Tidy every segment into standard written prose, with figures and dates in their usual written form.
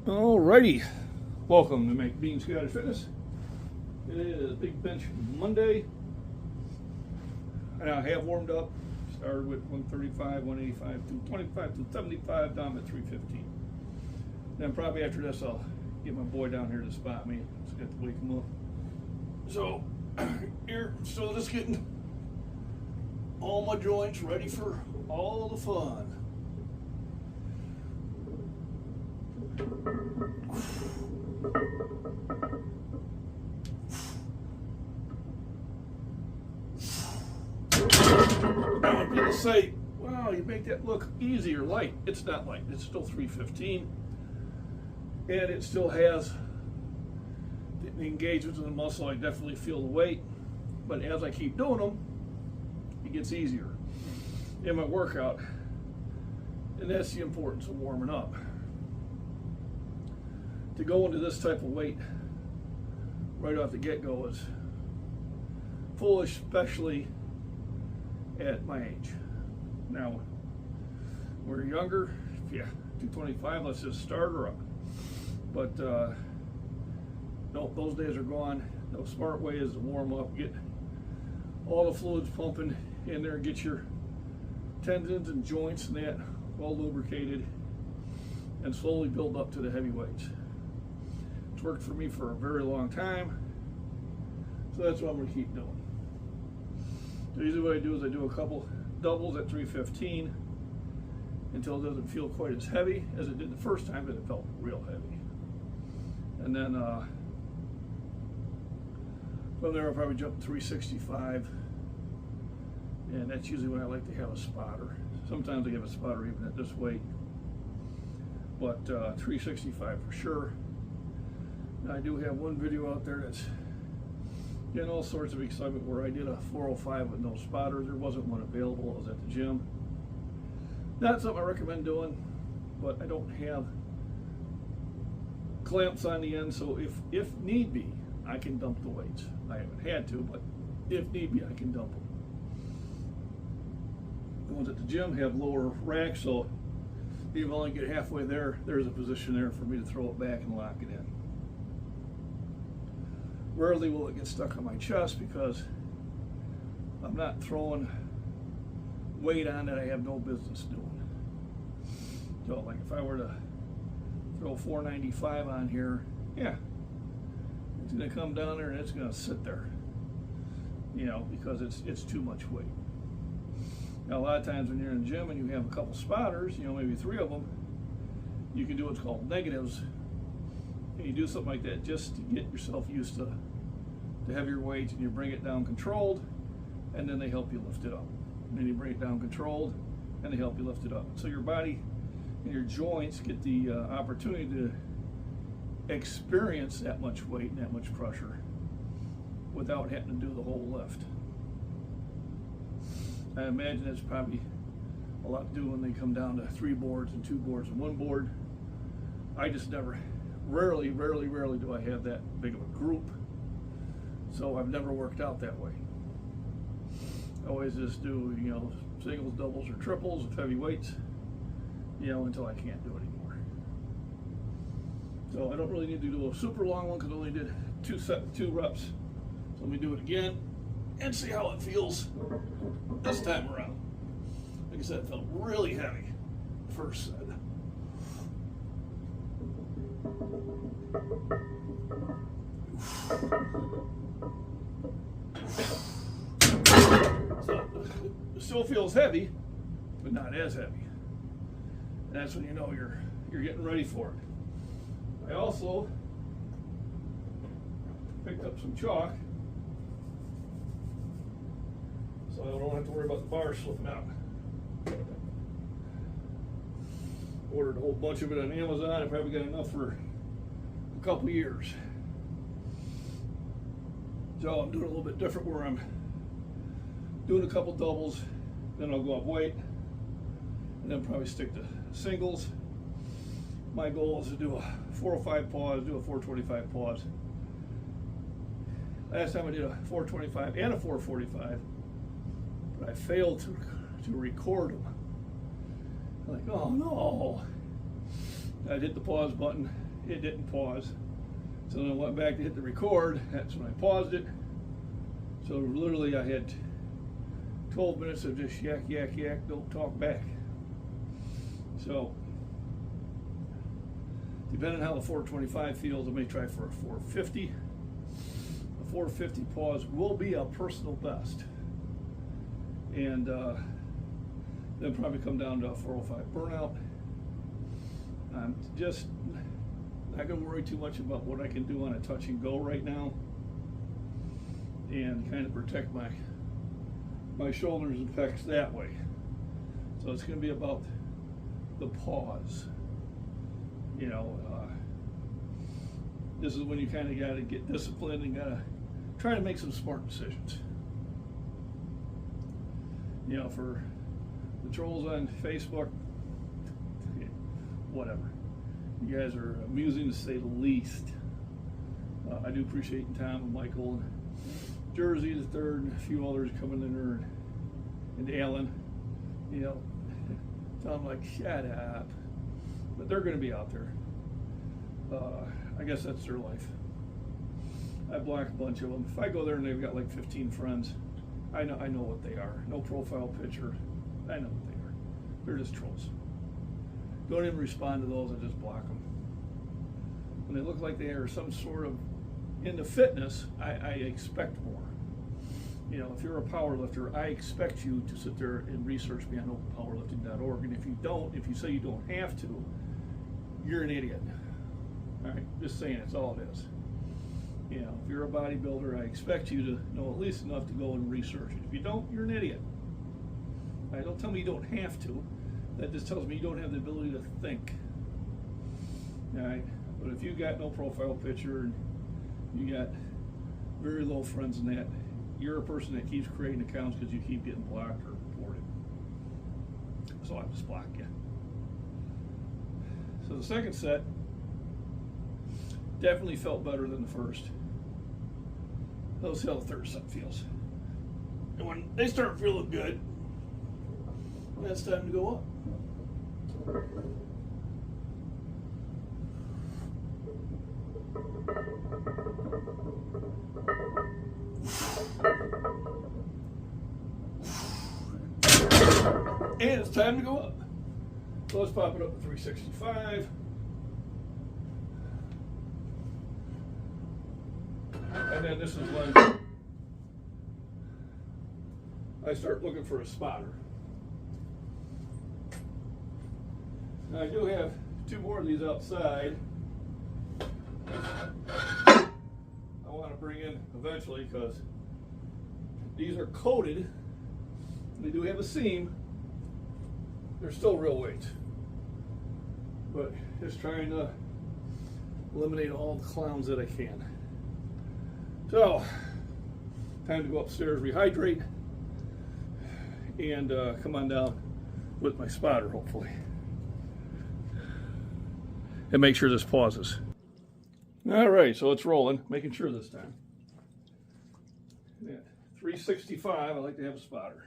Alrighty, welcome to Make Beans Guided Fitness. It is Big Bench Monday, and I have warmed up. Started with 135, 185, 225, 275, down to 315. Then probably after this, I'll get my boy down here to spot me. Just got to wake him up. So here, still just getting all my joints ready for all the fun. Now people say, wow, you make that look easy or light. It's not light, it's still 315. And it still has the engagement of the muscle. I definitely feel the weight. But as I keep doing them, it gets easier in my workout. And that's the importance of warming up. To go into this type of weight right off the get-go is foolish, especially at my age. Now, when we're younger, yeah, 225, let's just start her up. But no, those days are gone. No, smart way is to warm up, get all the fluids pumping in there, get your tendons and joints and that well lubricated, and slowly build up to the heavy weights. It's worked for me for a very long time, so that's what I'm going to keep doing. So usually what I do is I do a couple doubles at 315 until it doesn't feel quite as heavy as it did the first time, but it felt real heavy. And then from there I'll probably jump to 365, and that's usually when I like to have a spotter. Sometimes I have a spotter even at this weight, but 365 for sure. Now, I do have one video out there that's getting all sorts of excitement where I did a 405 with no spotter. There wasn't one available. I was at the gym. Not something I recommend doing, but I don't have clamps on the end, so if need be, I can dump the weights. I haven't had to, but if need be, I can dump them. The ones at the gym have lower racks, so if you only get halfway there, there's a position there for me to throw it back and lock it in. Rarely will it get stuck on my chest because I'm not throwing weight on that I have no business doing. So like if I were to throw 495 on here, yeah, it's gonna come down there and it's gonna sit there, you know, because it's too much weight. Now a lot of times when you're in the gym and you have a couple spotters, you know, maybe 3 of them, you can do what's called negatives. And you do something like that just to get yourself used to heavier weights, and you bring it down controlled, and then they help you lift it up. And then you bring it down controlled, and they help you lift it up. So your body and your joints get the opportunity to experience that much weight and that much pressure without having to do the whole lift. I imagine it's probably a lot to do when they come down to 3 boards and 2 boards and 1 board. I just never, rarely do I have that big of a group, so I've never worked out that way. I always just do, you know, singles, doubles, or triples with heavy weights, you know, until I can't do it anymore. So I don't really need to do a super long one because I only did 2 reps. So let me do it again and see how it feels this time around. Like I said, it felt really heavy first set. So it still feels heavy, but not as heavy. And that's when you know you're getting ready for it. I also picked up some chalk, so I don't have to worry about the bar slipping out. Ordered a whole bunch of it on Amazon. I probably got enough for a couple years. So I'm doing a little bit different where I'm doing a couple doubles, then I'll go up weight, and then probably stick to singles. My goal is to do a 405 pause, do a 425 pause. Last time I did a 425 and a 445, but I failed to record them. I'm like, oh no. I hit the pause button it didn't pause. So then I went back to hit the record. That's when I paused it. So literally I had 12 minutes of just yak, yak, yak, don't talk back. So depending on how the 425 feels, I may try for a 450. A 450 pause will be a personal best. And then probably come down to a 405 burnout. I'm just not going to worry too much about what I can do on a touch and go right now, and kind of protect my shoulders and pecs that way. So it's going to be about the pause. You know, this is when you kind of got to get disciplined and got to try to make some smart decisions. You know, for the trolls on Facebook, whatever. You guys are amusing to say the least. I do appreciate Tom and Michael and Jersey the third and a few others coming in there, and Alan. You know, so I'm like, shut up. But they're going to be out there. I guess that's their life. I block a bunch of them. If I go there and they've got like 15 friends, I know what they are. No profile picture. I know what they are. They're just trolls. Don't even respond to those. I just block them. When they look like they are some sort of into fitness, I expect more. You know, if you're a power lifter, I expect you to sit there and research me on openpowerlifting.org. And if you don't, if you say you don't have to, you're an idiot. All right, just saying, it's all it is. You know, if you're a bodybuilder, I expect you to know at least enough to go and research it. If you don't, you're an idiot. All right, don't tell me you don't have to. That just tells me you don't have the ability to think. All right, but if you got no profile picture and you got very low friends in that, you're a person that keeps creating accounts because you keep getting blocked or reported. So I just block you. So the second set definitely felt better than the first. Let's see how the third set feels. And when they start feeling good, that's time to go up. And it's time to go up. So let's pop it up to 365. And then this is when I start looking for a spotter. Now I do have two more of these outside. I want to bring in eventually because these are coated. They do have a seam. They're still real weights. But just trying to eliminate all the clowns that I can. So, time to go upstairs, rehydrate, and come on down with my spotter, hopefully. And make sure this pauses. All right, so it's rolling, making sure this time. At 365, I like to have a spotter.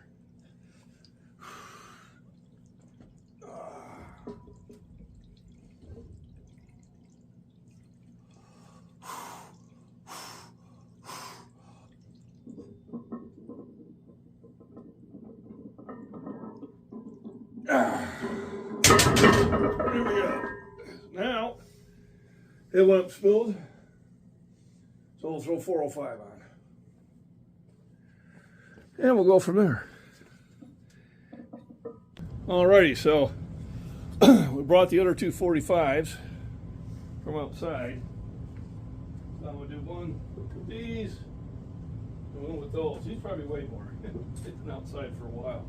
Here we go. Now, it went up smooth, so we'll throw 405 on. And we'll go from there. Alrighty, so we brought the other two 45s from outside. So I'm going to do one with these and one with those. These probably weigh more. It's been outside for a while.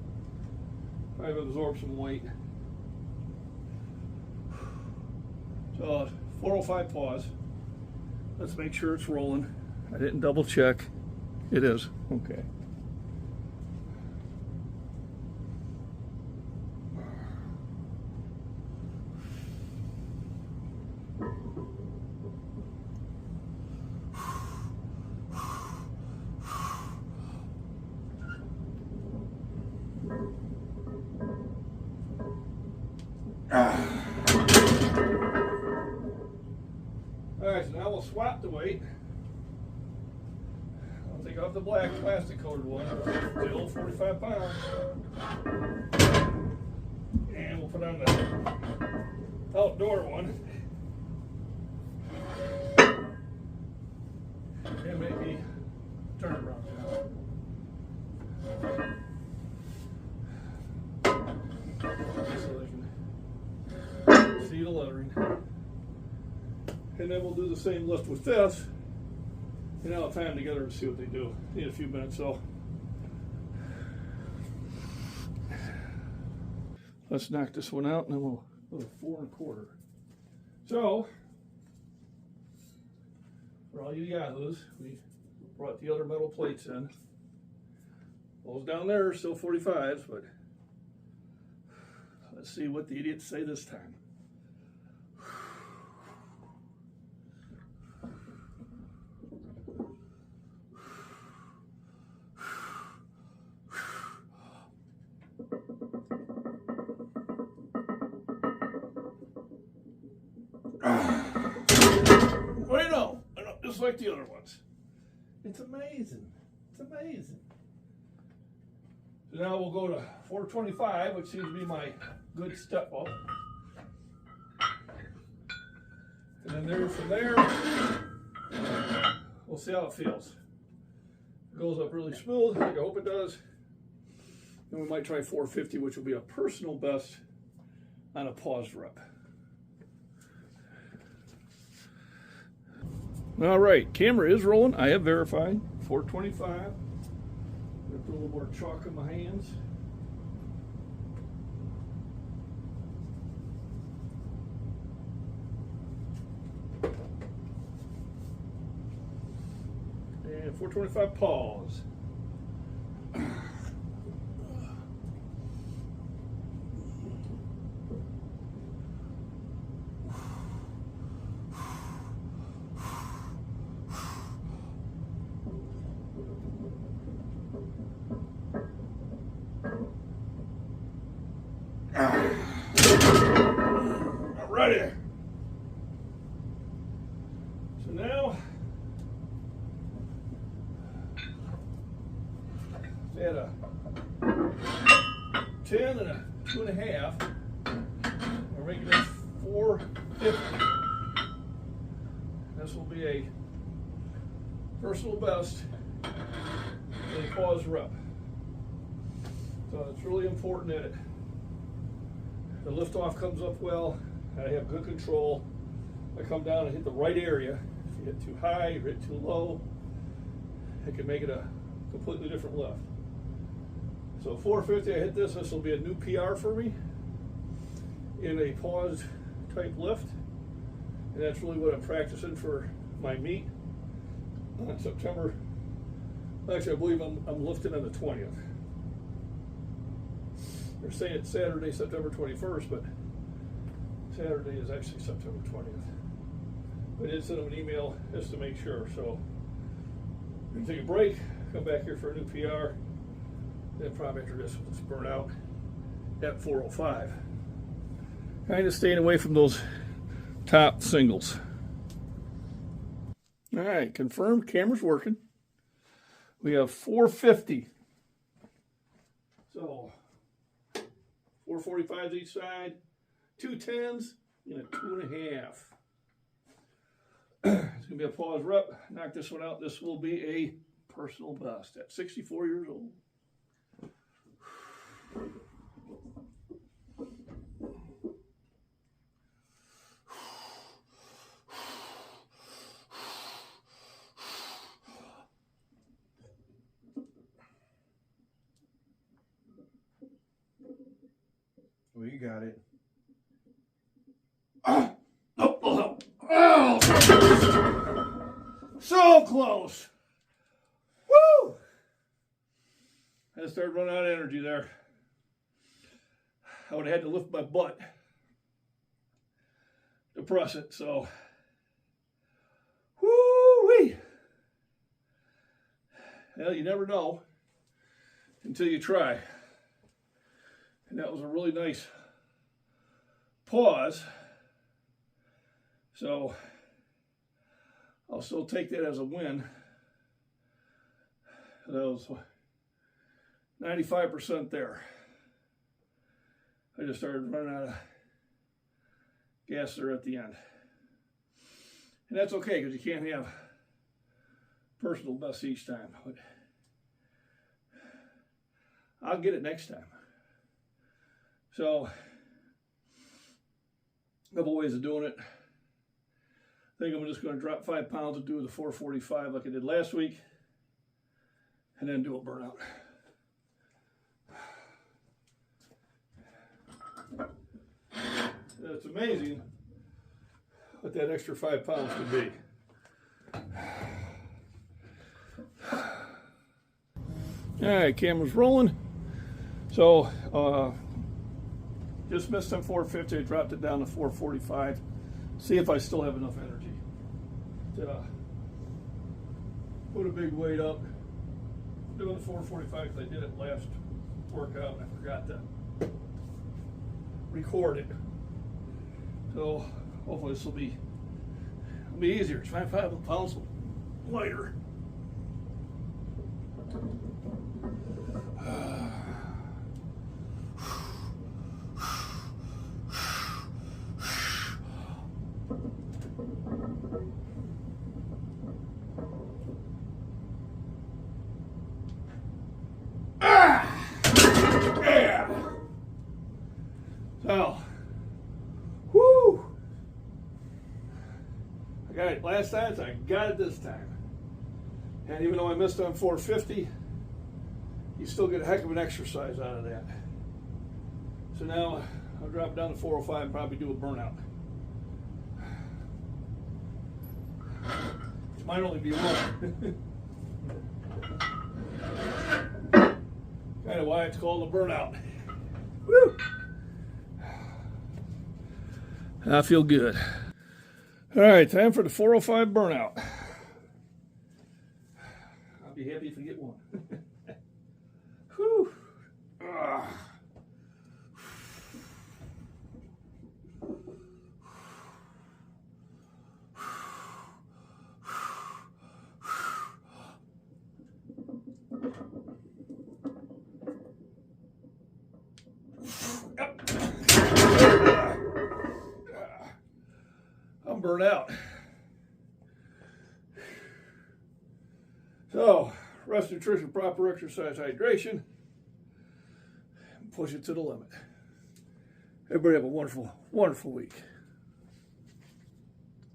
Probably absorb some weight. So 405 pause. Let's make sure it's rolling. I didn't double check. It is. Okay. now we'll swap the weight. I'll take off the black plastic coated one, the old 45 pounds. And we'll put on the outdoor one. And maybe turn it around so they can see the lettering. And then we'll do the same lift with this. And I'll tie them together and see what they do. Need a few minutes, so. Let's knock this one out and then we'll go to 4 1/4. So, for all you yahoos, we brought the other metal plates in. Those down there are still 45s, but let's see what the idiots say this time. I know, just like the other ones. It's amazing. It's amazing. So now we'll go to 425, which seems to be my good step up. And then there, from there, we'll see how it feels. If it goes up really smooth, like I hope it does, then we might try 450, which will be a personal best on a paused rep. All right, camera is rolling. I have verified 425. Put a little more chalk in my hands. And 425 pause. Alrighty. So now, they had a 10 and a 2.5. We're making this 450. This will be a personal best in a pause rep. So it's really important that the liftoff comes up well. I have good control. I come down and hit the right area. If you hit too high or hit too low, it can make it a completely different lift. So 450, I hit this. This will be a new PR for me in a pause type lift. And that's really what I'm practicing for my meet on September. Actually, I believe I'm lifting on the 20th. They're saying it's Saturday, September 21st, but Saturday is actually September 20th. But I did send them an email just to make sure. So we're going to take a break, come back here for a new PR, then probably after this, let's burn out at 405. Kind of staying away from those top singles. All right, confirmed, camera's working. We have 450. So 445s each side, 2 10s, and a 2.5. It's going to be a pause rep. Knock this one out. This will be a personal best at 64 years old. Well, you got it. Oh, so close. Woo! I started running out of energy there. I would have had to lift my butt to press it, so. Woo-wee! Well, you never know until you try. And that was a really nice pause. So I'll still take that as a win. That was 95% there. I just started running out of gas there at the end. And that's okay, because you can't have personal best each time. But I'll get it next time. So, a couple ways of doing it. I think I'm just going to drop 5 pounds and do the 445 like I did last week, and then do a burnout. It's amazing what that extra 5 pounds could be. All right, camera's rolling. So, just missed on 450. I dropped it down to 445. See if I still have enough energy to put a big weight up. Doing the 445 because I did it last workout and I forgot to record it. So hopefully this will be easier. It's 5 pounds lighter. So, whoo! I got it last time, so I got it this time. And even though I missed on 450, you still get a heck of an exercise out of that. So now I'll drop it down to 405 and probably do a burnout. Which might only be one. Kind of why it's called a burnout. Woo! I feel good. All right, time for the 405 burnout. I'll be happy if I get one. Whew. I'm burnt out. So, rest, nutrition, proper exercise, hydration, push it to the limit. Everybody have a wonderful, wonderful week.